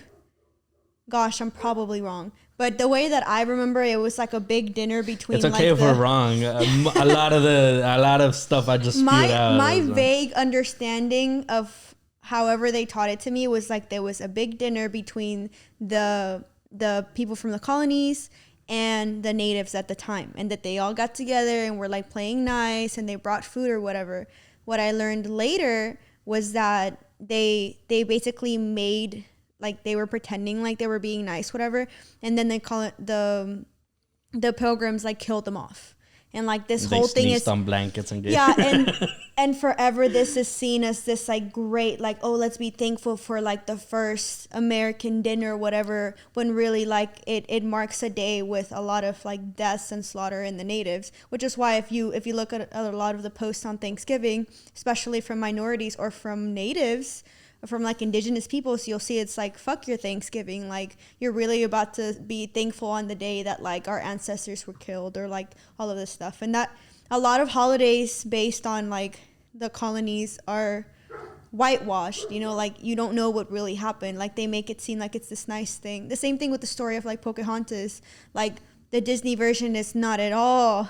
gosh, I'm probably wrong. But the way that I remember, it was like a big dinner between. It's okay if we're wrong. A lot of stuff I just spewed out. My vague understanding of however they taught it to me was like there was a big dinner between the people from the colonies and the natives at the time, and that they all got together and were like playing nice, and they brought food or whatever. What I learned later was that they basically made. Like they were pretending like they were being nice, whatever. And then they call it the pilgrims like killed them off. And like this whole thing is on blankets and and forever this is seen as this like great, like, oh, let's be thankful for like the first American dinner or whatever, when really like it marks a day with a lot of like deaths and slaughter in the natives, which is why if you look at a lot of the posts on Thanksgiving, especially from minorities or from natives, from like indigenous peoples, you'll see it's like, fuck your Thanksgiving, like you're really about to be thankful on the day that like our ancestors were killed, or like all of this stuff. And that a lot of holidays based on like the colonies are whitewashed, you know, like you don't know what really happened, like they make it seem like it's this nice thing. The same thing with the story of like Pocahontas, like the Disney version is not at all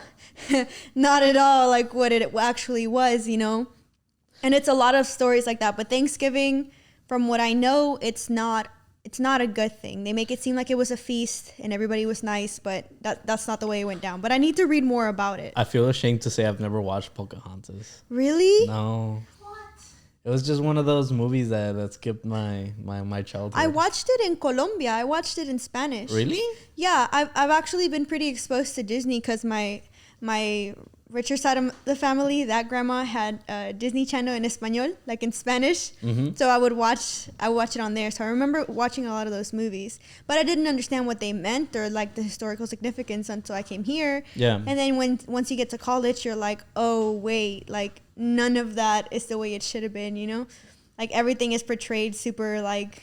not at all like what it actually was, you know. And it's a lot of stories like that. But Thanksgiving, from what I know, it's not a good thing. They make it seem like it was a feast and everybody was nice, but that's not the way it went down. But I need to read more about it. I feel ashamed to say I've never watched Pocahontas. Really? No. What? It was just one of those movies that skipped my childhood. I watched it in Colombia. I watched it in Spanish. Really? Yeah, I've actually been pretty exposed to Disney because my richer side of the family, that grandma had Disney Channel in Espanol, like in Spanish. Mm-hmm. So I would watch it on there. So I remember watching a lot of those movies, but I didn't understand what they meant or like the historical significance until I came here. Yeah. And then once you get to college, you're like, oh wait, like none of that is the way it should have been, you know? Like everything is portrayed super like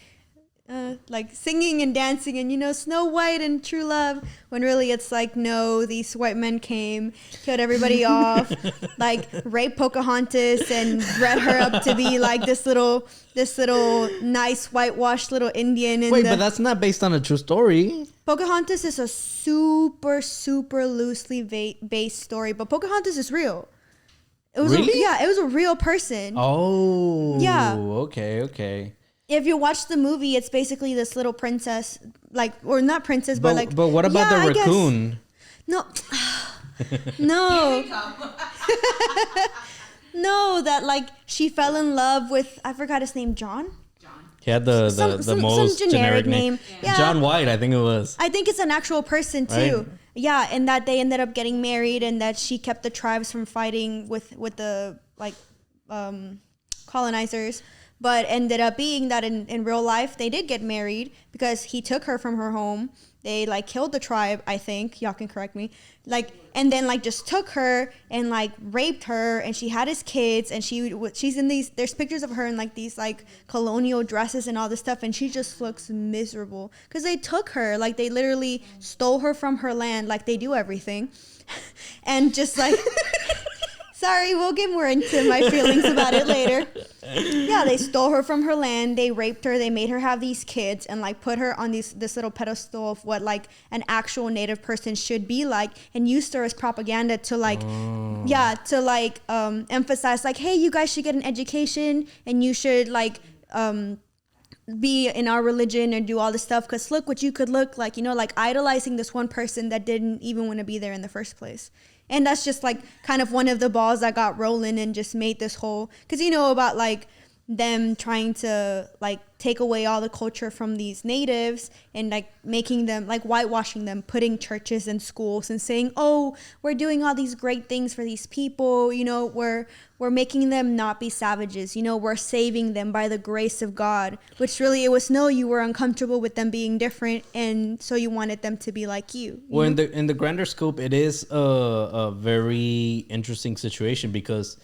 singing and dancing and, you know, Snow White and true love, when really it's like, no, these white men came, killed everybody off, like raped Pocahontas and bred her up to be like this little nice whitewashed little Indian. Wait, but that's not based on a true story. Pocahontas is a super, super loosely based story, but Pocahontas is real. It was really? It was a real person. Oh. Yeah. Okay. If you watch the movie, it's basically this little princess, like, or not princess, but like. But what about the raccoon? No, no, no. That like she fell in love with, I forgot his name, John. He had the most generic name. Yeah. John White, I think it was. I think it's an actual person too. Right? Yeah, and that they ended up getting married, and that she kept the tribes from fighting with the like colonizers. But ended up being that in real life, they did get married because he took her from her home. They like killed the tribe, I think. Y'all can correct me. Like, and then like just took her and like raped her, and she had his kids, and she's in these, there's pictures of her in like these like colonial dresses and all this stuff, and she just looks miserable because they took her, like they literally stole her from her land, like they do everything. And just like sorry, we'll get more into my feelings about it later. Yeah, they stole her from her land. They raped her. They made her have these kids and like put her on this little pedestal of what like an actual native person should be like, and used her as propaganda to like, emphasize like, hey, you guys should get an education and you should like be in our religion and do all this stuff because look what you could look like, you know, like idolizing this one person that didn't even want to be there in the first place. And that's just like kind of one of the balls that got rolling and just made this whole, because you know about like them trying to like take away all the culture from these natives and like making them like whitewashing them, putting churches and schools and saying, oh, we're doing all these great things for these people, you know, we're making them not be savages, you know, we're saving them by the grace of God, which really it was, no, you were uncomfortable with them being different, and so you wanted them to be like you. Well, in the grander scope, it is a very interesting situation because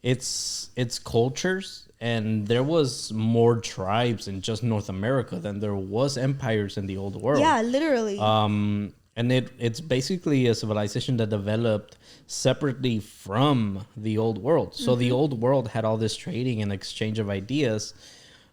it's cultures. And there was more tribes in just North America than there was empires in the old world. Yeah, literally. And it's basically a civilization that developed separately from the old world. So the old world had all this trading and exchange of ideas.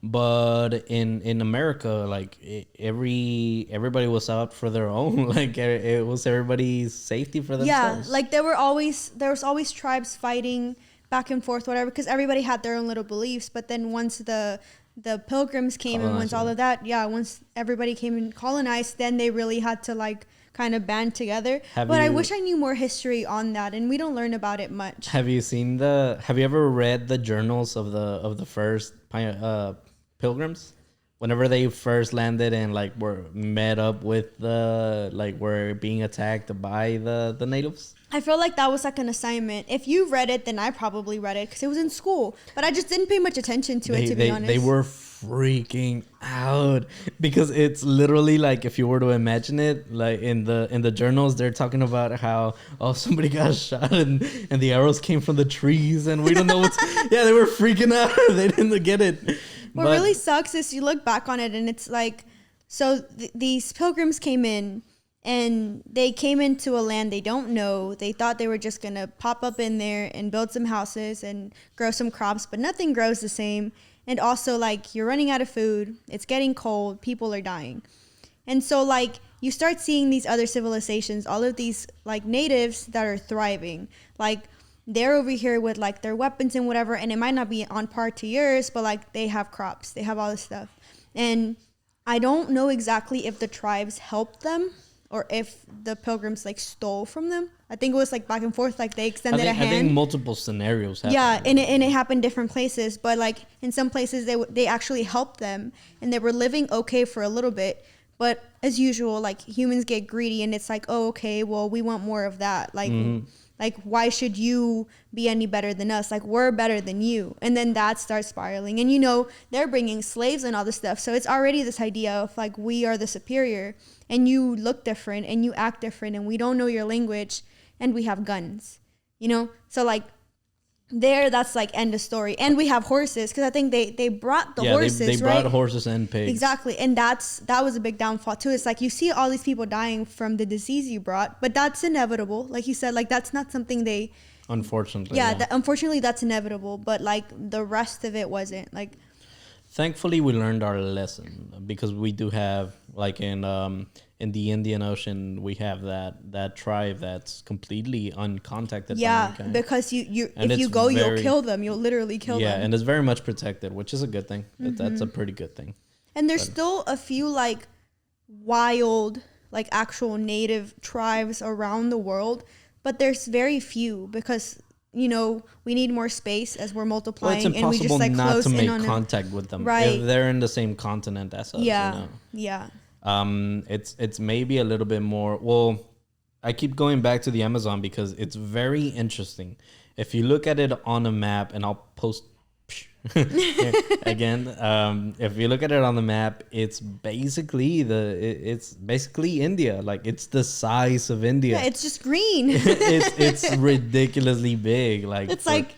But in America, like everybody was out for their own. Like it was everybody's safety for themselves. Yeah, like there was always tribes fighting back and forth, whatever, because everybody had their own little beliefs. But then once the pilgrims came and once all of that, once everybody came and colonized, then they really had to like kind of band together. I wish I knew more history on that, and we don't learn about it much. Have you ever read the journals of the first pilgrims? whenever they first landed and like were met up with the like were being attacked by the natives. I feel like that was like an assignment. If you read it, then I probably read it because it was in school. But I just didn't pay much attention to it, to be honest. They were freaking out because it's literally like, if you were to imagine it, like in the journals, they're talking about how somebody got shot and the arrows came from the trees and we don't know what's yeah, they were freaking out. They didn't get it. What really sucks is you look back on it and it's like, so these pilgrims came in. And they came into a land they don't know. They thought they were just going to pop up in there and build some houses and grow some crops, but nothing grows the same. And also, like, you're running out of food. It's getting cold. People are dying. And so, like, you start seeing these other civilizations, all of these, like, natives that are thriving. Like, they're over here with, like, their weapons and whatever, and it might not be on par to yours, but, like, they have crops. They have all this stuff. And I don't know exactly if the tribes helped them or if the pilgrims like stole from them. I think it was like back and forth, like they extended a hand. I think multiple scenarios happened. Yeah, and it happened different places, but like in some places they actually helped them and they were living okay for a little bit. But as usual, like humans get greedy and it's like, oh, okay, well, we want more of that. Like, like why should you be any better than us? Like we're better than you. And then that starts spiraling. And you know, they're bringing slaves and all this stuff. So it's already this idea of like, we are the superior and you look different and you act different and we don't know your language and we have guns, you know? So like that's like end of story. And we have horses because I think they brought the horses, they brought horses and pigs. Exactly. And that was a big downfall too. It's like you see all these people dying from the disease you brought, but that's inevitable. Like you said, like that's not something they... Unfortunately. Yeah, unfortunately that's inevitable, but like the rest of it wasn't. Like, thankfully we learned our lesson because we do have like in the Indian Ocean we have that tribe that's completely uncontacted. Yeah, because you if you go you'll kill them. You'll literally kill them. Yeah, and it's very much protected, which is a good thing. That's a pretty good thing. And there's still a few like wild like actual native tribes around the world, but there's very few because you know, we need more space as we're multiplying, well, it's and we just like not close to make in on contact with them. Right? If they're in the same continent as us. Yeah, you know? Yeah. It's maybe a little bit more. Well, I keep going back to the Amazon because it's very interesting. If you look at it on a map, and I'll post again. If you look at it on the map, it's basically India. Like it's the size of India. Yeah, it's just green. it's ridiculously big. Like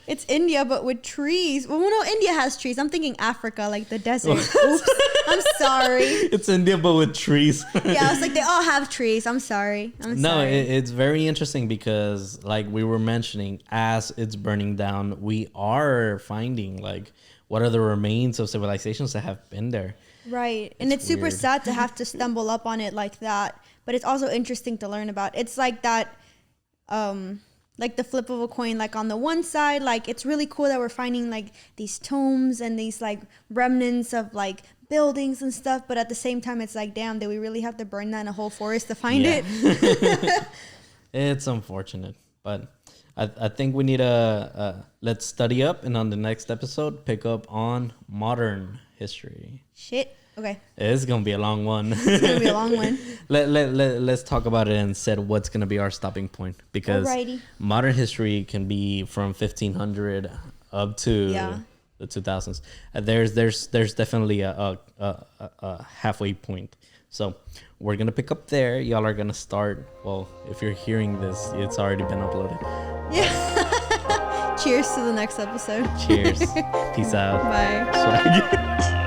it's India but with trees. Well, no, India has trees. I'm thinking Africa, like the desert. Oops, I'm sorry. It's India but with trees. Yeah, I was like, they all have trees. I'm sorry. It's very interesting because, like we were mentioning, as it's burning down, we are finding like what are the remains of civilizations that have been there. Right. And it's super sad to have to stumble up on it like that. But it's also interesting to learn about. It's like that, like the flip of a coin, like on the one side, like it's really cool that we're finding like these tombs and these like remnants of like buildings and stuff. But at the same time, it's like, damn, did we really have to burn that in a whole forest to find it? It's unfortunate, but I think we need let's study up, and on the next episode, pick up on modern history. Shit. Okay. It's gonna be a long one. It's gonna be a long one. Let's talk about it and set what's gonna be our stopping point, because modern history can be from 1500 up to the 2000s. There's definitely a halfway point. So we're gonna pick up there. Y'all are gonna start. Well, if you're hearing this, it's already been uploaded. Yeah. Cheers to the next episode. Cheers. Peace out. Bye.